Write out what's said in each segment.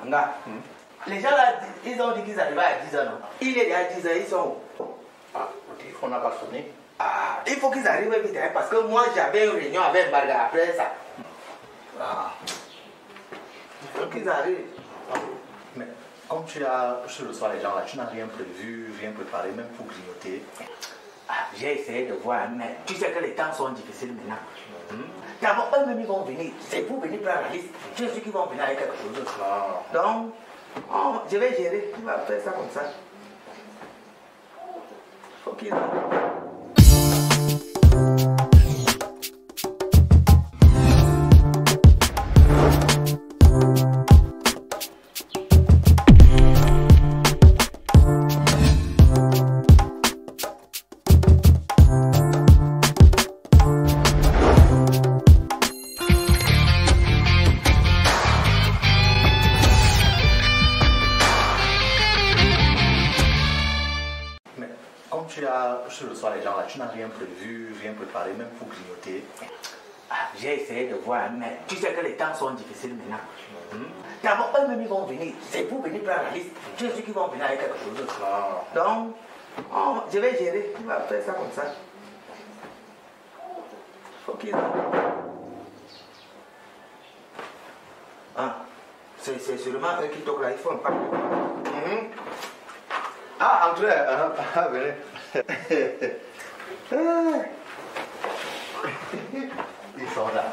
Nga. Les gens là, ils ont dit qu'ils arrivaient à 10 ans, non? Il est à 10 ans, ils sont où? Ah, on n'a pas sonné. Ah, il faut qu'ils arrivent vite, hein, parce que moi j'avais une réunion avec Marga après ça. Ah. Il faut qu'ils arrivent. Mais comme tu as, je reçois les gens là, tu n'as rien prévu, rien préparé, même pour grignoter. Ah, j'ai essayé de voir, mais tu sais que les temps sont difficiles maintenant. D'abord, eux-mêmes ils vont venir, c'est pour venir prendre la liste. Tu es sûr qu'ils vont venir avec quelque chose. Donc, je vais gérer, tu vas faire ça comme ça. Faut qu'ils arrivent. Je reçois les gens là, tu n'as rien prévu, rien préparé, même pour grignoter. Ah, j'ai essayé de voir, mais tu sais que les temps sont difficiles maintenant. D'abord, eux-mêmes ils vont venir, c'est pour venir prendre la liste. Tu es sûr qu'ils vont venir avec quelque chose. Donc, je vais gérer, tu vas faire ça comme ça. Faut qu'ils arrivent. Ah, c'est seulement eux qui toquent là, il faut un pas. Ah, entrez, venez. Ils sont là.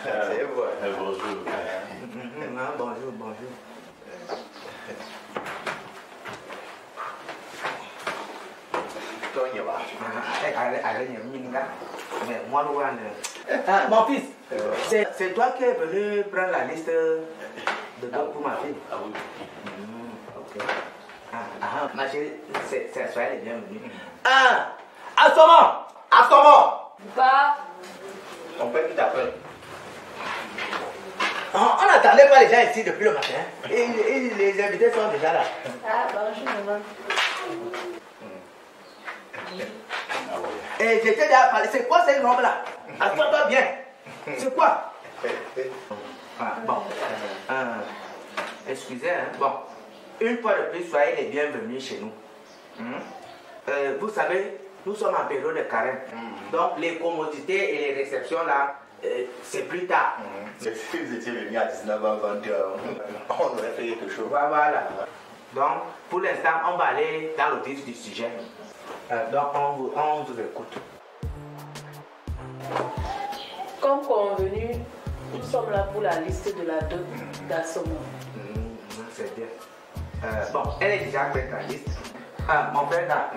C'est bon. Bonjour. Bonjour, bonjour. Mon fils, c'est toi qui es venu prendre la liste de dons pour ma fille. Ah oui. Ok. Ma chérie, soyez les bienvenus. Assommant! Pas. Ton père qui t'appelle. On n'attendait pas les gens ici depuis le matin. Et les invités sont déjà là. Ah, bonjour, maman. Et j'étais déjà parlé. C'est quoi ce nom-là? Assois-toi bien. C'est quoi? Bon. Excusez, hein. Bon. Une fois de plus, soyez les bienvenus chez nous. Vous savez, nous sommes en période de carême. Donc, les commodités et les réceptions là, c'est plus tard. Si vous étiez venu à 19h, 20h, on aurait fait quelque chose. Voilà. Donc, pour l'instant, on va aller dans le vif du sujet. Donc, on vous écoute. Comme convenu, nous sommes là pour la liste de la dot d'Assommant. C'est bien. Bon, elle est déjà prête la liste. Mon frère, là,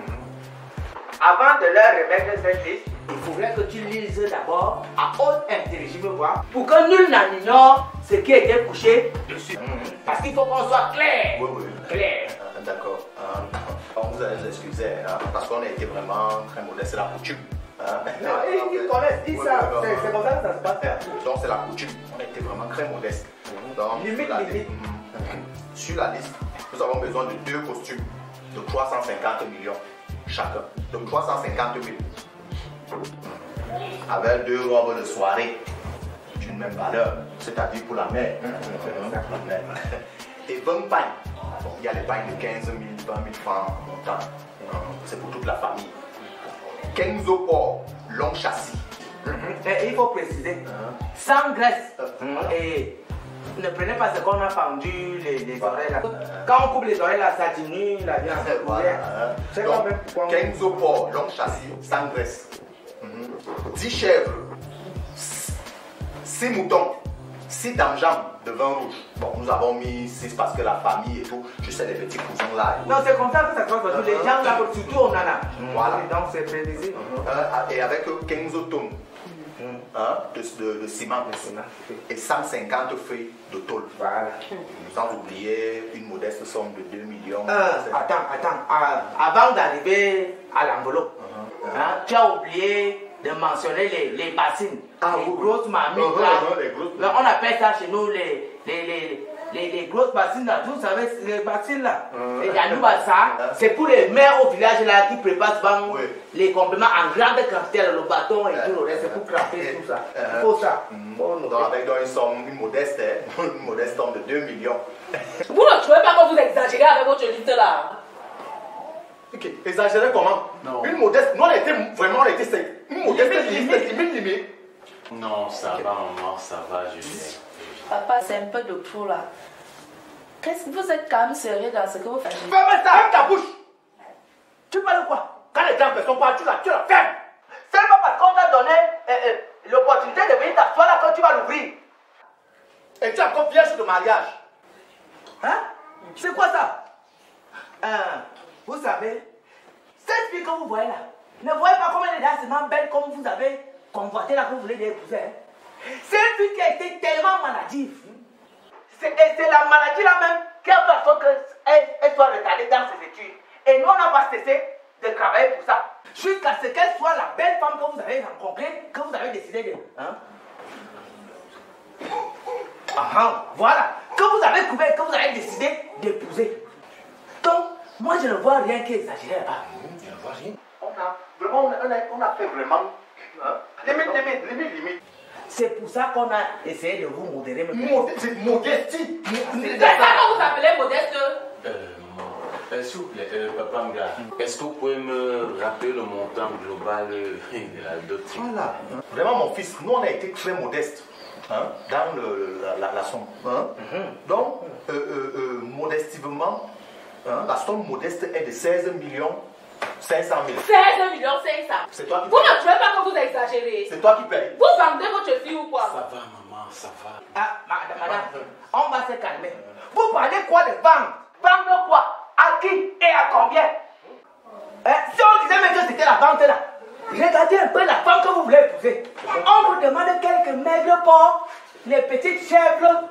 avant de leur remettre cette liste, il faudrait que tu lises d'abord à haute intelligible voix pour que nul n'en ignore ce qui était couché dessus. Parce qu'il faut qu'on soit clair. Oui, oui. Clair. D'accord. Vous allez nous excuser, parce qu'on a été vraiment très modeste, c'est la coutume. Non, ils connaissent, ils savent. C'est comme ça que ça se passe. Donc c'est la coutume. On a été vraiment très modeste. Donc, Limite. Sur la liste, nous avons besoin de 2 costumes de 350 millions chacun. Donc 350 000. Avec 2 robes de soirée d'une même valeur, c'est-à-dire pour la mère. Et 20 pagnes. Bon, il y a les pagnes de 15 000, 20 000 francs en montant. C'est pour toute la famille. 15 au port, long châssis. Et il faut préciser, sans graisse. Et ne prenez pas ce qu'on a pendu les oreilles là. Quand on coupe les oreilles là, ça diminue la viande. C'est quand même. 15 au port, long châssis, sans graisse. 10 chèvres, 6 moutons, 6 dames de vin rouge. Bon, nous avons mis 6 parce que la famille et tout, je sais les petits cousins là. Non, c'est comme ça que ça se passe. Les gens là, surtout on en a. Voilà. Donc c'est précisé. Et avec 15 tonnes de ciment et 150 feuilles de tôle. Voilà. Sans oublier une modeste somme de 2 millions. Attends. Avant d'arriver à l'enveloppe, tu as oublié de mentionner les bassines, les grosses marmites là. On appelle ça chez nous les grosses bassines là, vous savez, les bassines là. Et Yanouba, ça, c'est pour les mères au village là qui préparent souvent les compléments en grande quantité, le bâton et tout le reste, c'est pour craper tout ça. Il faut ça. Donc avec une somme, une modeste somme de 2 millions. Vous ne trouvez pas que vous exagérez avec votre liste là? Ok, exagéré comment? Non. Une modeste, nous on a été vraiment, une modeste limite. Non, ça va, maman, ça va, je sais. Papa, c'est un peu de trop là. Qu'est-ce que vous êtes quand même sérieux dans ce que vous faites? Ferme ça, ferme ta bouche. Tu parles quoi? Quand les gens sont pas, tu la fermes. Seulement parce qu'on t'a donné l'opportunité de venir t'asseoir là quand tu vas l'ouvrir. Et tu as encore vierge de mariage. Hein? C'est quoi ça? Vous savez, cette fille que vous voyez là, ne voyez pas comment elle est assez belle comme vous avez convoité là que vous voulez l'épouser. C'est une fille qui a été tellement maladive. C'est la maladie là même qui a fait en sorte qu'elle soit retardée dans ses études. Et nous, on n'a pas cessé de travailler pour ça. Jusqu'à ce qu'elle soit la belle femme que vous avez rencontrée, que vous avez décidé de... Voilà. Que vous avez trouvé, que vous avez décidé d'épouser. Donc, moi, je ne vois rien qui est exagéré là-bas. Je ne vois rien. On a fait vraiment... Limite. C'est pour ça qu'on a essayé de vous modérer. Modestie. C'est ça que vous appelez modeste? S'il vous plaît, Papa Mga, est-ce que vous pouvez me rappeler le montant global de la dot? Voilà. Vraiment, mon fils, nous, on a été très modestes dans la somme. Donc, modestivement, la somme modeste est de 16 millions 500 000. 16 millions 500. C'est toi qui Vous payes. ne trouvez pas que vous exagérez? C'est toi qui payes. Vous vendez votre fille ou quoi? Ça va, maman, ça va. Ah, madame, on va se calmer. Vous parlez quoi de vendre? Vendre quoi? À qui et à combien? Si on disait même que c'était la vente là, regardez un peu la femme que vous voulez épouser. On vous demande quelques maigres porcs, les petites chèvres,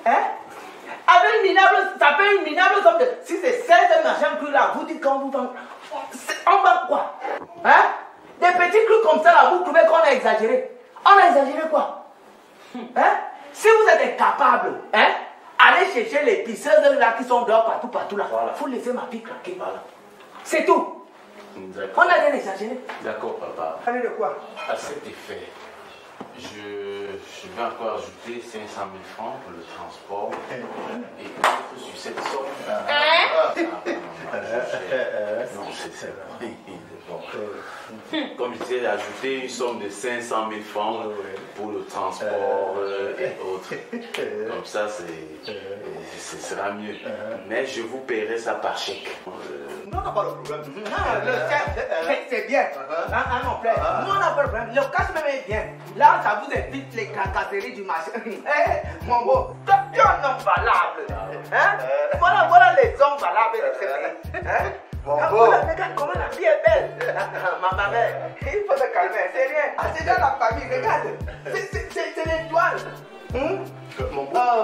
avec une minable, ça fait une minable somme de... Si c'est 16 machins cru là, vous dites qu'on vous vend... On vend quoi? Des petits clous comme ça là, vous trouvez qu'on a exagéré? On a exagéré quoi? Si vous êtes incapable, allez chercher les pisseuses là qui sont dehors partout là. Voilà. Faut laisser ma fille craquer. Voilà. C'est tout. On a rien exagéré. D'accord, papa. Allez de quoi? À cet effet, je vais encore ajouter 500 000 francs pour le transport et autres sur cette somme. Non, c'est bon. Comme je disais, ajouter une somme de 500 000 francs pour le transport et autres. Comme ça, ce sera mieux. Mais je vous paierai ça par chèque. Non, t'as pas de problème. Non, le chèque, c'est bien. Mon frère, nous on n'a pas de problème. Le cash même est bien. Là, ça vous évite les cacasseries du marché. Mon beau, tu es un homme valable. Voilà les hommes valables de ce pays. Regarde comment la vie est belle. Ma mère, il faut se calmer, c'est rien. C'est dans la famille, regarde. C'est l'étoile. Mon beau,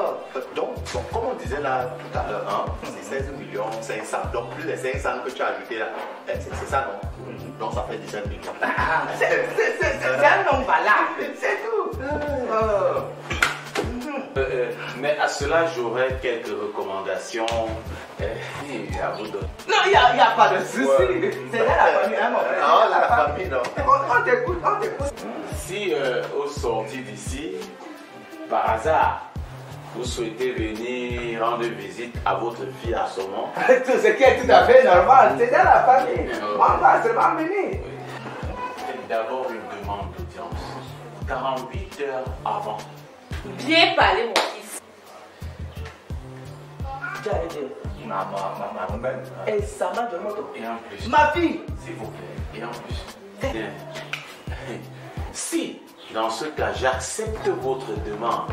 donc, comme on disait là tout à l'heure, c'est 16 millions 500. Donc, plus les 500 que tu as ajouté là, c'est ça, non? Donc, ça fait 17 millions. C'est un homme valable, c'est tout. Mais à cela, j'aurais quelques recommandations à vous donner. Non, il n'y a pas de souci. C'est là la famille, mon frère. Non, la famille, non. On t'écoute. Si au sortir d'ici, par hasard, vous souhaitez venir rendre visite à votre fille à ce moment, Tout ce qui est tout à fait normal, c'est dans la famille. On va seulement venir. faites d'abord une demande d'audience 48 heures avant. Bien parlé, mon fils. J'allais dire, Ma belle. et ça m'a de moto. Et en plus, Ma fille. s'il vous plaît, et en plus, bien, si dans ce cas j'accepte votre demande,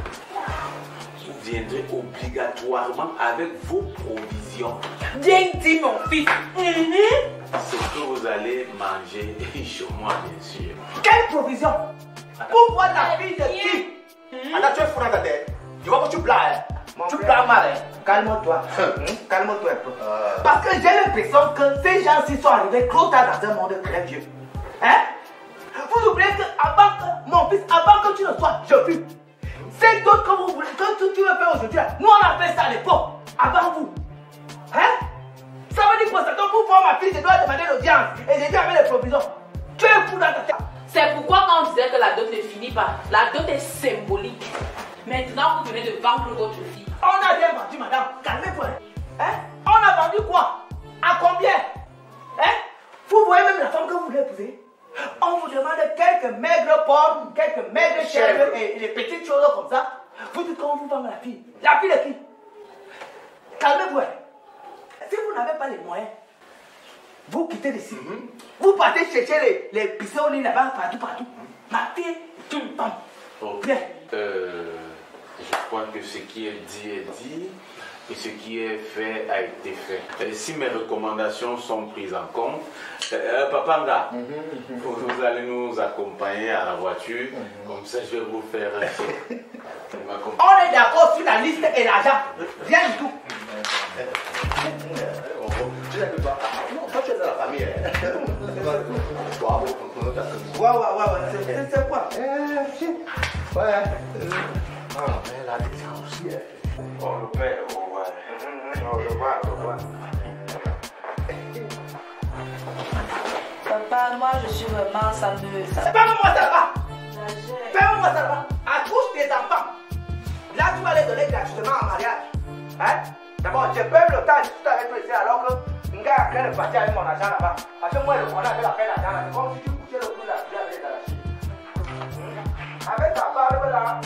vous viendrez obligatoirement avec vos provisions. Bien dit, mon fils. Ce que vous allez manger chez moi, bien sûr. Quelle provision? Pour voir la fille de qui? Attends, tu es fou dans ta tête. Tu vois que tu blagues. Tu blagues mal, Calme-toi. Calme-toi un peu. Parce que j'ai l'impression que ces gens-ci sont arrivés trop tard dans un monde très vieux. Vous oubliez que avant que mon fils, avant que tu ne sois chauffeur, Ces d'autres que vous voulez, que tu veux faire aujourd'hui, nous on a fait ça à l'époque, avant vous. Hein? Ça veut dire quoi? C'est pour voir ma fille, je dois demander l'audience. Et j'ai dit avec les provisions. Tu es fou dans ta tête. C'est pourquoi quand on disait que la dot ne finit pas, la dot est symbolique. Maintenant, vous venez de vendre votre fille. On a bien vendu, madame. Calmez-vous. Hein? On a vendu quoi? À combien? Hein? Vous voyez même la femme que vous voulez épouser? On vous demande quelques maigres porcs, quelques maigres chèvres et des petites choses comme ça. Vous dites qu'on vous vend la fille. La fille de qui? Calmez-vous. Si vous n'avez pas les moyens, vous quittez d'ici. Vous partez chercher les pissenlits là-bas, partout. Ma fille, Bien. Je crois que ce qui est dit et ce qui est fait a été fait. Et si mes recommandations sont prises en compte, Papa Nga, vous allez nous accompagner à la voiture, comme ça je vais vous faire un chèque. On est d'accord sur la liste et l'argent. Rien du tout. Tu n'as pas. Non, toi tu es dans la famille. Ouais. C'est quoi? Ouais. Elle a déjà aussi. On le fait, On le voit. Papa, moi je suis vraiment, ça me... Fais-moi ça là-bas. Fais-moi ça là-bas. Accouche tes enfants. Là, tu vas les donner gratuitement en mariage. Hein? D'abord, j'ai pas eu le temps de discuter avec toi ici alors que un gars est en train de partir avec mon argent là-bas. Parce que moi, le connais avec la paix d'argent là. C'est comme si tu couchais le coup de la pluie avec la chine. Avec ta barbe là.